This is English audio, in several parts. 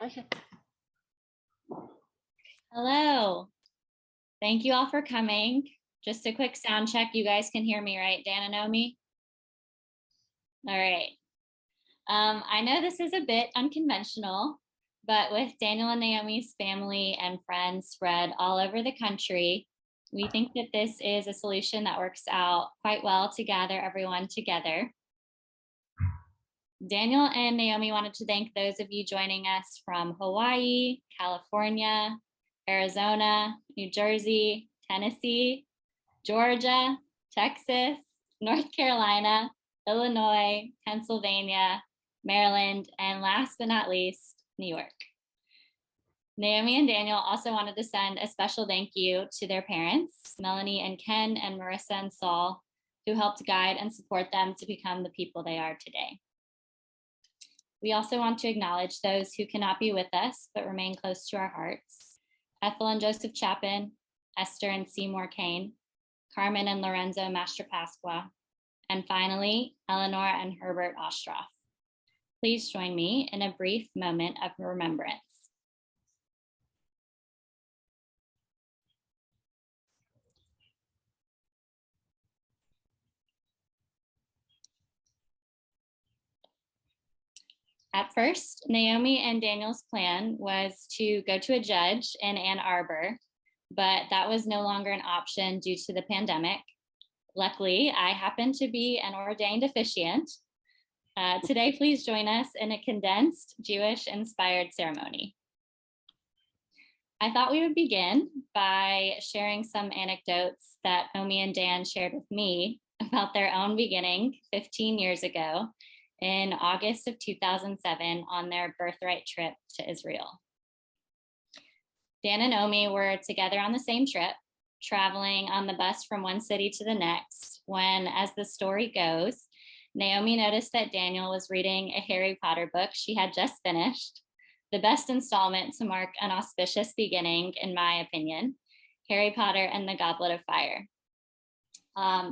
Okay. Hello. Thank you all for coming. Just a quick sound check. You guys can hear me, right? Dan and Naomi? All right. I know this is a bit unconventional, but with Daniel and Naomi's family and friends spread all over the country, we think that this is a solution that works out quite well to gather everyone together. Daniel and Naomi wanted to thank those of you joining us from Hawaii, California, Arizona, New Jersey, Tennessee, Georgia, Texas, North Carolina, Illinois, Pennsylvania, Maryland, and last but not least, New York. Naomi and Daniel also wanted to send a special thank you to their parents, Melanie and Ken, and Marissa and Saul, who helped guide and support them to become the people they are today. We also want to acknowledge those who cannot be with us, but remain close to our hearts. Ethel and Joseph Chapin, Esther and Seymour Kane, Carmen and Lorenzo Mastrapasqua, and finally, Eleanor and Herbert Ostroff. Please join me in a brief moment of remembrance. At first, Naomi and Daniel's plan was to go to a judge in Ann Arbor, but that was no longer an option due to the pandemic. Luckily, I happen to be an ordained officiant. Today, please join us in a condensed Jewish-inspired ceremony. I thought we would begin by sharing some anecdotes that Naomi and Dan shared with me about their own beginning 15 years ago in August of 2007 on their birthright trip to Israel. Dan and Naomi were together on the same trip, traveling on the bus from one city to the next, when, as the story goes, Naomi noticed that Daniel was reading a Harry Potter book she had just finished, the best installment to mark an auspicious beginning, in my opinion, Harry Potter and the Goblet of Fire.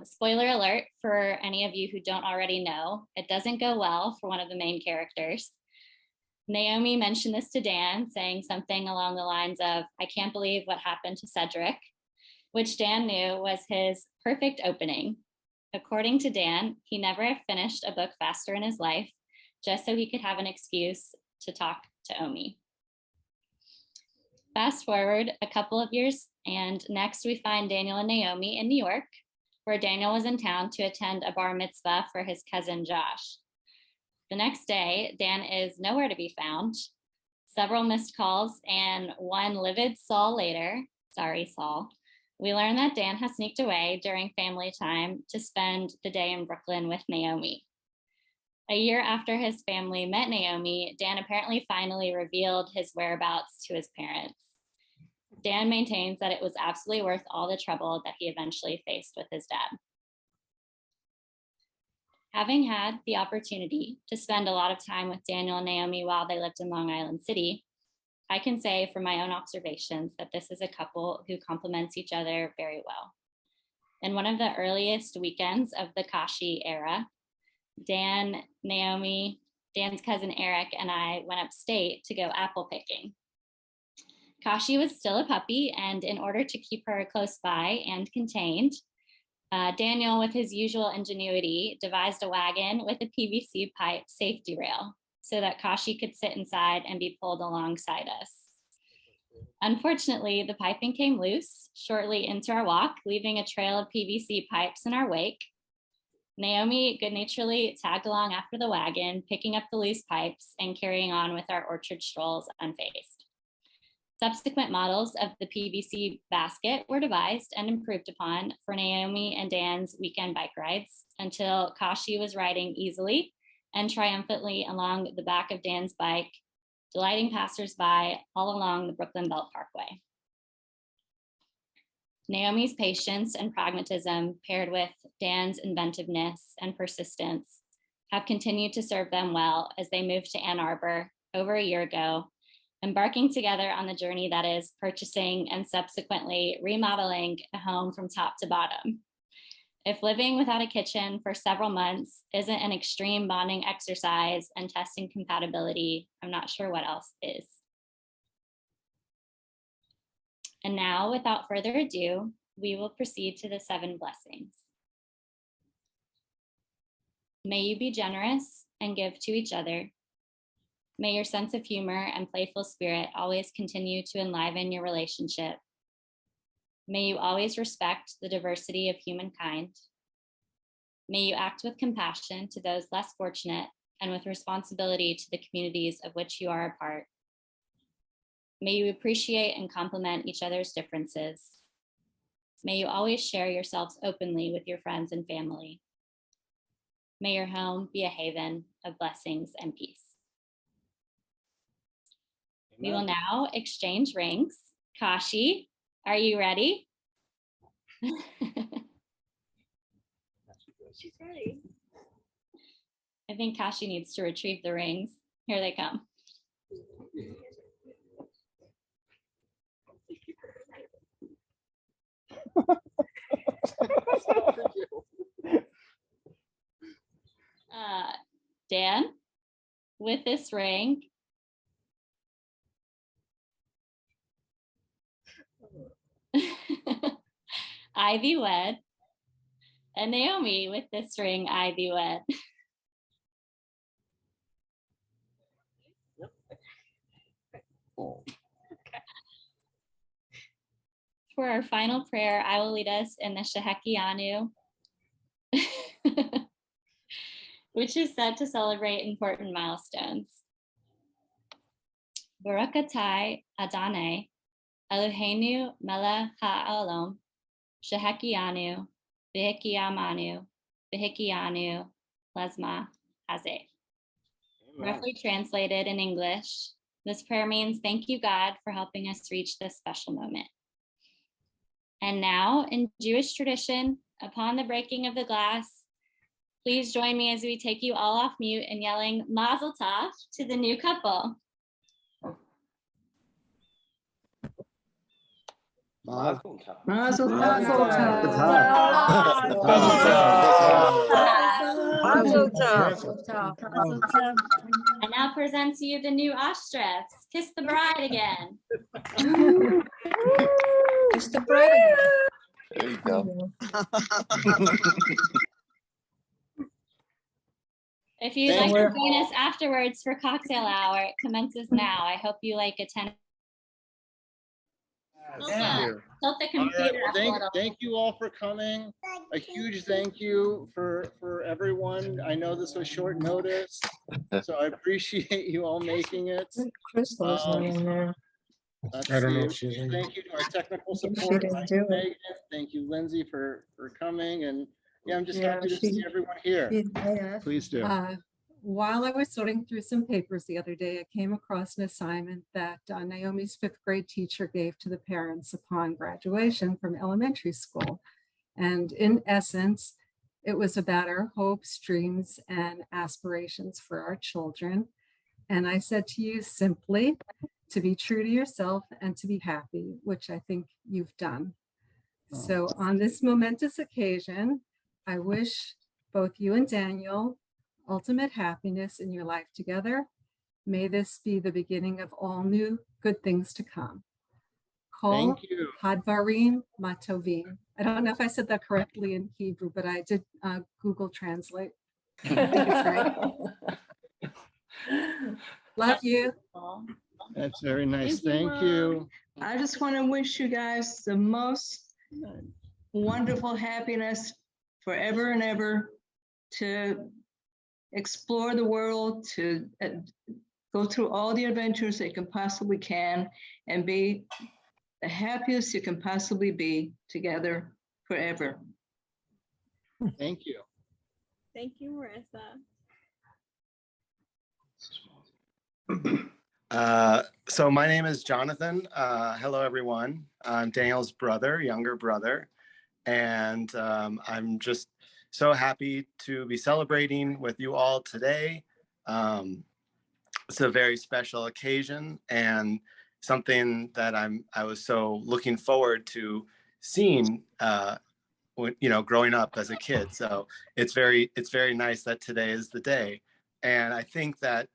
Spoiler alert for any of you who don't already know, it doesn't go well for one of the main characters. Naomi mentioned this to Dan, saying something along the lines of, "I can't believe what happened to Cedric," which Dan knew was his perfect opening. According to Dan, he never finished a book faster in his life, just so he could have an excuse to talk to Omi. Fast forward a couple of years, and next we find Daniel and Naomi in New York, where Daniel was in town to attend a bar mitzvah for his cousin Josh. The next day, Dan is nowhere to be found. Several missed calls and one livid Saul later, sorry Saul, we learn that Dan has sneaked away during family time to spend the day in Brooklyn with Naomi. A year after his family met Naomi, Dan apparently finally revealed his whereabouts to his parents. Dan maintains that it was absolutely worth all the trouble that he eventually faced with his dad. Having had the opportunity to spend a lot of time with Daniel and Naomi while they lived in Long Island City, I can say from my own observations that this is a couple who complements each other very well. In one of the earliest weekends of the Kashi era, Dan, Naomi, Dan's cousin Eric, and I went upstate to go apple picking. Kashi was still a puppy, and in order to keep her close by and contained, Daniel, with his usual ingenuity, devised a wagon with a PVC pipe safety rail so that Kashi could sit inside and be pulled alongside us. Unfortunately, the piping came loose shortly into our walk, leaving a trail of PVC pipes in our wake. Naomi good-naturedly tagged along after the wagon, picking up the loose pipes and carrying on with our orchard strolls unfazed. Subsequent models of the PVC basket were devised and improved upon for Naomi and Dan's weekend bike rides until Kashi was riding easily and triumphantly along the back of Dan's bike, delighting passersby all along the Brooklyn Belt Parkway. Naomi's patience and pragmatism, paired with Dan's inventiveness and persistence, have continued to serve them well as they moved to Ann Arbor over a year ago, embarking together on the journey that is purchasing and subsequently remodeling a home from top to bottom. If living without a kitchen for several months isn't an extreme bonding exercise and testing compatibility, I'm not sure what else is. And now, without further ado, we will proceed to the 7 blessings. May you be generous and give to each other. May your sense of humor and playful spirit always continue to enliven your relationship. May you always respect the diversity of humankind. May you act with compassion to those less fortunate and with responsibility to the communities of which you are a part. May you appreciate and complement each other's differences. May you always share yourselves openly with your friends and family. May your home be a haven of blessings and peace. Amen. We will now exchange rings. Kashi, are you ready? She's ready. I think Kashi needs to retrieve the rings. Here they come. Dan, with this ring, I thee wed, and Naomi, with this ring, I thee wed. For our final prayer, I will lead us in the Shehekianu, which is said to celebrate important milestones. Baruch atah Adonai, Eloheinu melech ha'olam, Shehekianu, v'hikiyamanu, v'hikiyanu, lesma hazeh. Roughly translated in English, this prayer means, thank you, God, for helping us reach this special moment. And now, in Jewish tradition, upon the breaking of the glass, please join me as we take you all off mute and yelling Mazel Tov to the new couple. Mazel Tov. Mazel Tov. Mazel Tov. I now present to you the new Oshtrefs. Kiss the bride again. Kiss the bride again. There you go. If you'd like to join us afterwards for cocktail hour, it commences now. I hope you like attend. Tilt the computer up a little. Thank you all for coming. A huge thank you for everyone. I know this was short notice, so I appreciate you all making it. Crystal's not in there. I don't know if she's in. Thank you to our technical support. Megan. Thank you, Lindsay, for coming. And yeah, I'm just happy to see everyone here. Please do. While I was sorting through some papers the other day, I came across an assignment that Naomi's 5th grade teacher gave to the parents upon graduation from elementary school. And in essence, it was about our hopes, dreams, and aspirations for our children. And I said to you simply, to be true to yourself and to be happy, which I think you've done. So on this momentous occasion, I wish both you and Daniel ultimate happiness in your life together. May this be the beginning of all new good things to come. Kol hadvarim matovim. I don't know if I said that correctly in Hebrew, but I did Google Translate. I think it's right. Love you. That's very nice. Thank you. I just want to wish you guys the most wonderful happiness forever and ever, to explore the world, to go through all the adventures that you can possibly can, and be the happiest you can possibly be together forever. Thank you. Thank you, Marissa. So my name is Jonathan. Hello, everyone. I'm Daniel's brother, younger brother. And I'm just so happy to be celebrating with you all today. It's a very special occasion and something that I was so looking forward to seeing when, growing up as a kid. So it's very nice that today is the day. And I think that,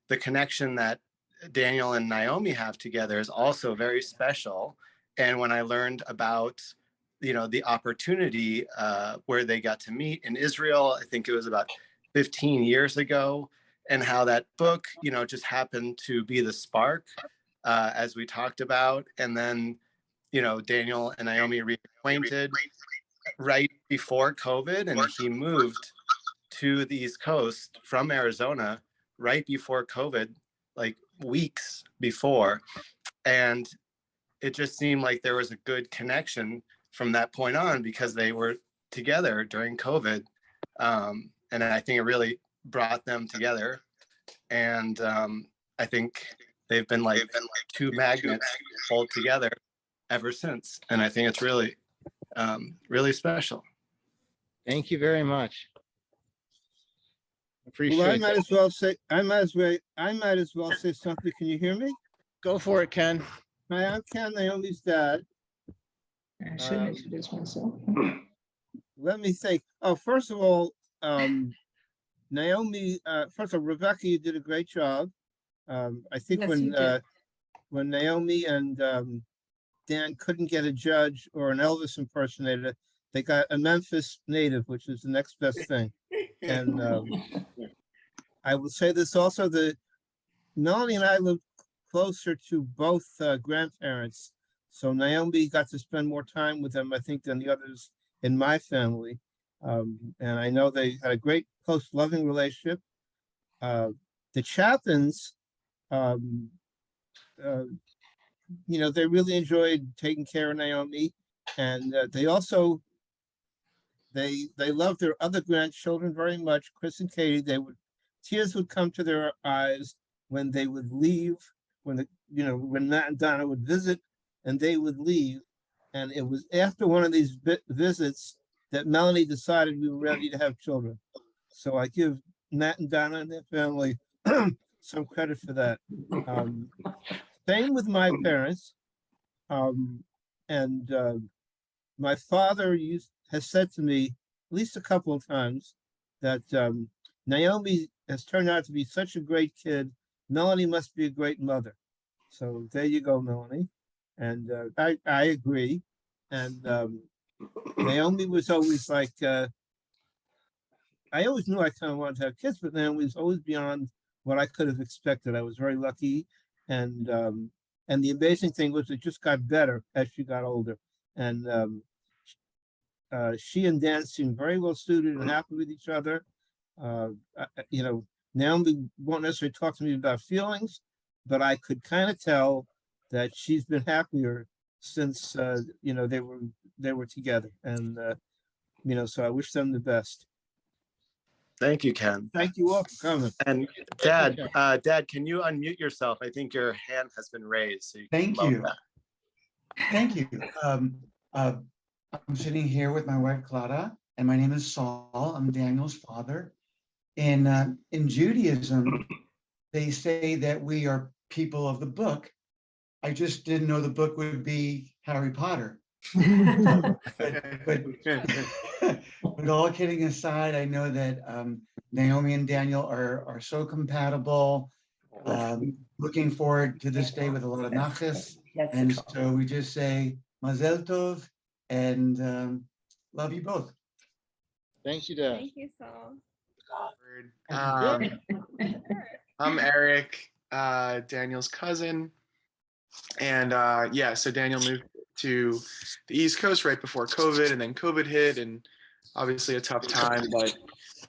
the connection that Daniel and Naomi have together is also very special. And when I learned about, the opportunity where they got to meet in Israel, I think it was about 15 years ago, and how that book, just happened to be the spark, as we talked about. And then, Daniel and Naomi reacquainted right before COVID, and he moved to the East Coast from Arizona right before COVID, like weeks before. And it just seemed like there was a good connection from that point on because they were together during COVID. And I think it really brought them together. And I think they've been like two magnets pulled together ever since. And I think it's really, really special. Thank you very much. Well, Appreciate I it. might as well say something. Can you hear me? Go for it, Ken. Hi, I'm Ken, Naomi's dad. I should introduce myself. Let me think. Oh, first of all, Naomi, first of all, Rebecca, you did a great job. I think Yes, you did. when Naomi and Dan couldn't get a judge or an Elvis impersonator, they got a Memphis native, which is the next best thing. And I will say this also, that Melanie and I lived closer to both grandparents. So Naomi got to spend more time with them, I think, than the others in my family. And I know they had a great, close, loving relationship. The Chappins, they really enjoyed taking care of Naomi. And they also, they loved their other grandchildren very much, Chris and Katie. Tears would come to their eyes when they would leave, when Matt and Donna would visit and they would leave. And it was after one of these visits that Melanie decided we were ready to have children. So I give Matt and Donna and their family some credit for that. Same with my parents. My father has said to me at least a couple of times that Naomi has turned out to be such a great kid. Melanie must be a great mother. So there you go, Melanie. And I agree. And Naomi was always like, I always knew I kind of wanted to have kids, but Naomi was always beyond what I could have expected. I was very lucky. And the amazing thing was it just got better as she got older. And she and Dan seemed very well suited and happy with each other. Naomi won't necessarily talk to me about feelings, but I could kind of tell that she's been happier since they were together. And so I wish them the best. Thank you, Ken. Thank you all for coming. And Dad, can you unmute yourself? I think your hand has been raised. So Thank you. Thank you. I'm sitting here with my wife, Clara, and my name is Saul. I'm Daniel's father. In Judaism, they say that we are people of the book. I just didn't know the book would be Harry Potter. But all kidding aside, I know that Naomi and Daniel are so compatible. Looking forward to this day with a lot of nachas. And so we just say Mazel Tov and love you both. Thank you, Dad. Thank you, Saul. I'm Eric, Daniel's cousin. And so Daniel moved to the East Coast right before COVID, and then COVID hit, and obviously a tough time. But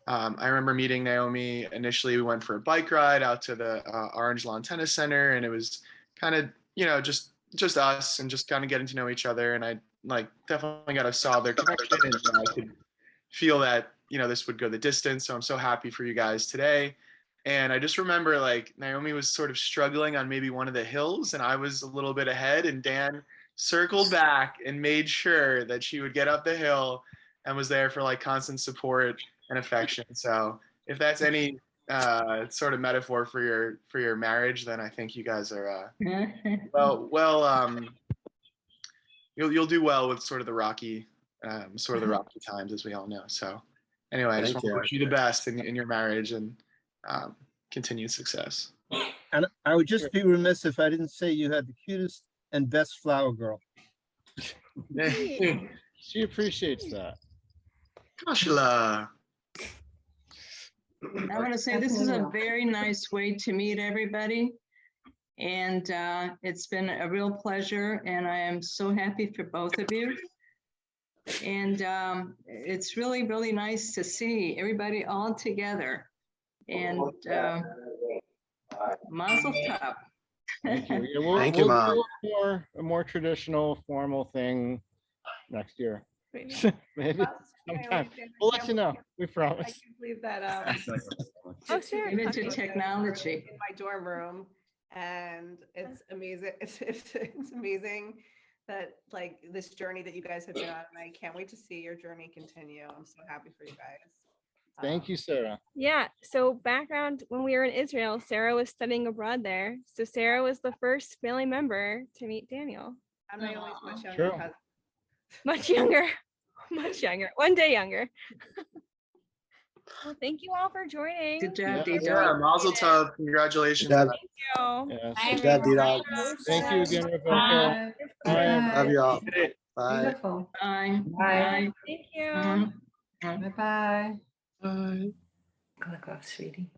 I remember meeting Naomi. Initially, we went for a bike ride out to the Orange Lawn Tennis Center, and it was kind of, just us and just kind of getting to know each other. And I definitely got a solid connection, and I could feel that, this would go the distance. So I'm so happy for you guys today. And I just remember Naomi was sort of struggling on maybe one of the hills, and I was a little bit ahead, and Dan circled back and made sure that she would get up the hill and was there for constant support and affection. So if that's any sort of metaphor for your marriage, then I think you guys are you'll do well with sort of the rocky times, as we all know. So anyway, I just want to wish you the best in your marriage and continued success. And I would just be remiss if I didn't say you had the cutest and best flower girl. She appreciates that. Kashla. I want to say this is a very nice way to meet everybody. And it's been a real pleasure, and I am so happy for both of you. And it's really, really nice to see everybody all together. And mazel tov. Thank you. Yeah, Thank you, Mom. do a more traditional, formal thing next year. Maybe sometime. We'll let you know. We I promise. can't believe that Oh, sure. Even to technology. in my dorm room, and it's amazing. It's amazing that like this journey that you guys have been on, and I can't wait to see your journey continue. I'm so happy for you guys. Thank you, Sarah. Yeah. So background, when we were in Israel, Sarah was studying abroad there. So Sarah was the first family member to meet Daniel. I'm Naomi's much younger True. cousin. Much younger. Much younger. One day younger. Well, thank you all for joining. Good Yeah. job, D-Dog. Yeah, Mazel Tov. Congratulations. Good job. Thank you. Yes. Bye, Good job, everyone. D-Dog. Thank you again, Rebecca. Bye. Bye. Love you all. Bye. Beautiful. Bye. Bye. Thank you. Mhm. Bye-bye. Bye. Click off, sweetie.